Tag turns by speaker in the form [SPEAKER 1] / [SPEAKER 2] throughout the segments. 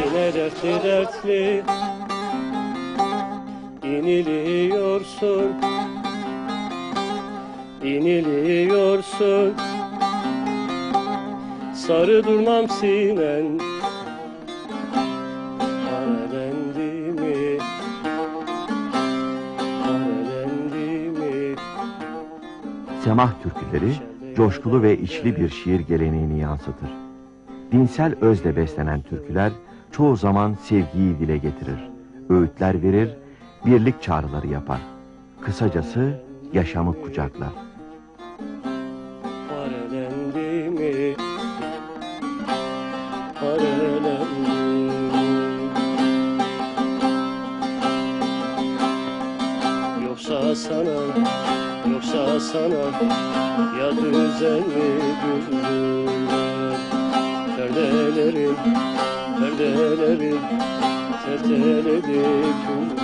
[SPEAKER 1] Yine dertli dertli iniliyorsun, iniliyorsun. Sarı durmam sinen parelendi mi, parelendi mi?
[SPEAKER 2] Semah türküleri coşkulu ve içli bir şiir geleneğini yansıtır. Dinsel özle beslenen türküler çoğu zaman sevgiyi dile getirir, öğütler verir, birlik çağrıları yapar. Kısacası yaşamı kucaklar.
[SPEAKER 1] Parelendi mi, parelendi. Yoksa sana, yoksa sana ya düzen mi güldüler? Perdelerim, perdelerim terteledi küldüler.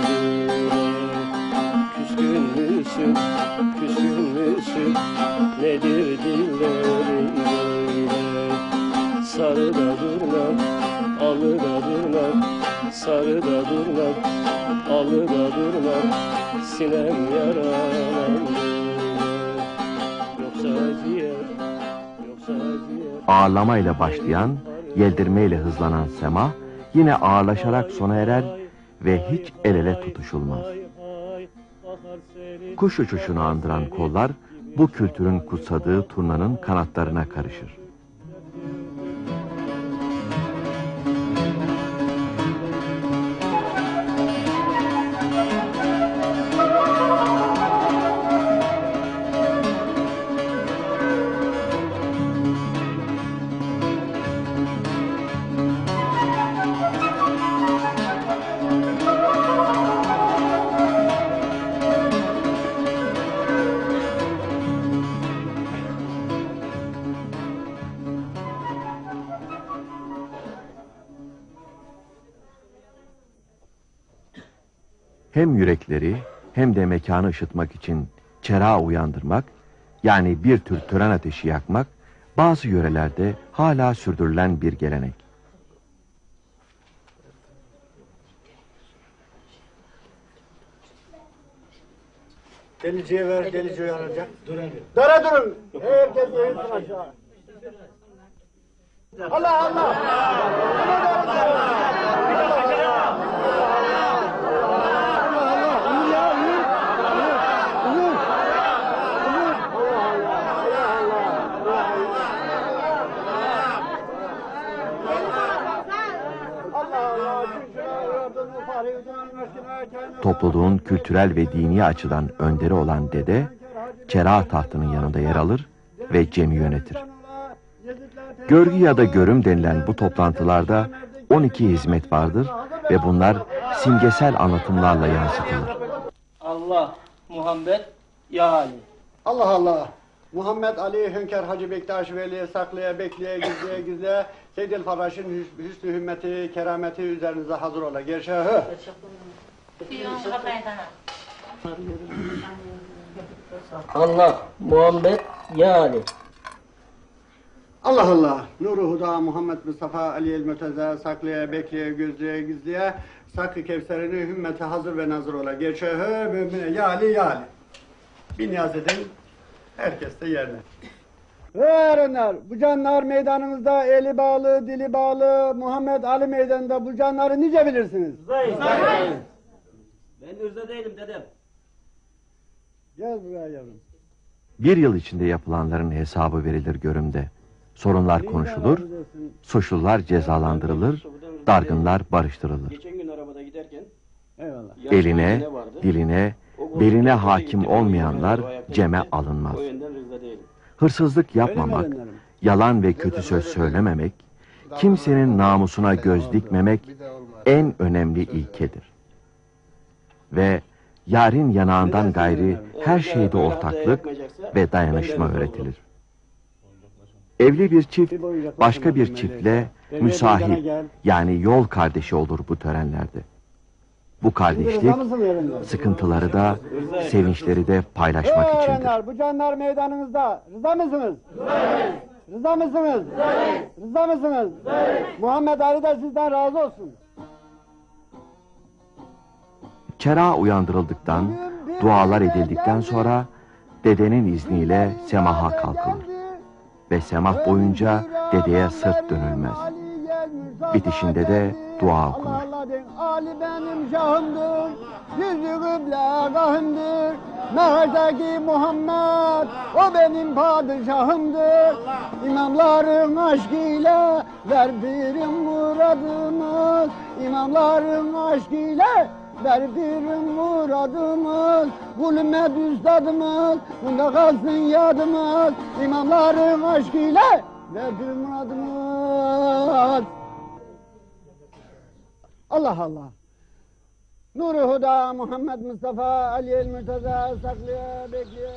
[SPEAKER 1] Küskün müsün, küskün müsün, nedir dillerin böyle? Sarı da durmam, alı da durmam, sarı da durmam, alı da durmam, sinem yaralandı. Yoksa ciğer, yoksa ciğer.
[SPEAKER 2] Ağırlamayla başlayan, yeldirmeyle hızlanan semah yine ağırlaşarak sona erer ve hiç el ele tutuşulmaz. Kuş uçuşunu andıran kollar bu kültürün kutsadığı turnanın kanatlarına karışır. Hem yürekleri hem de mekanı ışıtmak için çerağı uyandırmak, yani bir tür tören ateşi yakmak, bazı yörelerde hala sürdürülen bir gelenek.
[SPEAKER 3] Deliciye ver, delici uyanacak. Dara durun. Herkes eğilsin aşağı. Allah Allah!
[SPEAKER 2] Topluluğun kültürel ve dini açıdan önderi olan dede, çerağı tahtının yanında yer alır ve cemi yönetir. Görgü ya da görüm denilen bu toplantılarda 12 hizmet vardır ve bunlar simgesel anlatımlarla yansıtılır.
[SPEAKER 4] Allah, Muhammed, ya Ali.
[SPEAKER 3] Allah Allah! Muhammed Ali Hünkar Hacı Bektaş Veli saklaya bekleye gizleye gizleye Seyyid-i Faraş'ın hüsnü hümmeti kerameti üzerinize hazır ola. Gerşahı.
[SPEAKER 4] Allah, Muhammed, ya Ali.
[SPEAKER 3] Allah Allah! Nuru Huda Muhammed Mustafa Ali el-Mürteza saklaya bekleye gözleye gizleye Sakı Kevser'ini hümmete hazır ve nazır ola. Gerşahı mümine ya Ali ya Ali. Bir niyaz edin. Herkes de yerine. Erenler, bu canlar meydanımızda eli bağlı, dili bağlı, Muhammed Ali meydanında bu canları nice bilirsiniz?
[SPEAKER 4] Zayıf. Ben ırza değilim dedem.
[SPEAKER 3] Gel buraya yavrum.
[SPEAKER 2] Bir yıl içinde yapılanların hesabı verilir görümde. Sorunlar konuşulur, suçlular cezalandırılır, dargınlar barıştırılır.
[SPEAKER 4] Geçen gün arabada giderken
[SPEAKER 3] Eyvallah.
[SPEAKER 2] Eline, diline, beline hakim olmayanlar ceme alınmaz.
[SPEAKER 4] o yönden rıza değilim.
[SPEAKER 2] Hırsızlık yapmamak, yalan ve kötü söz söylememek, kimsenin namusuna göz dikmemek en önemli ilkedir. Ve yarın yanağından gayri her şeyde ortaklık ve dayanışma öğretilir. Evli bir çift başka bir çiftle müsahip, yani yol kardeşi olur bu törenlerde. Bu kardeşlik sıkıntıları da sevinçleri de paylaşmak içindir.
[SPEAKER 3] Bu canlar meydanınızda rıza mısınız? Rıza mısınız? Rıza mısınız? Muhammed Ali de sizden razı olsun.
[SPEAKER 2] Çera uyandırıldıktan, dualar edildikten sonra dedenin izniyle semaha kalkılır. Ve semah boyunca dedeye sırt dönülmez. Bitişinde de dua okunur.
[SPEAKER 3] Ali benim şahımdır, yüzü kıble rahimdir. Mehdeki Muhammed, o benim padişahımdır. İmamların aşkıyla verdirim muradımız. İmamların aşkıyla verdirim muradımız. Zulmet üstadımız, bunda kalsın yadımız. İmamların aşkıyla verdirim muradımız. Allah Allah. Nur-u Huda Muhammed Mustafa Ali el Mürteza saklaya bekleye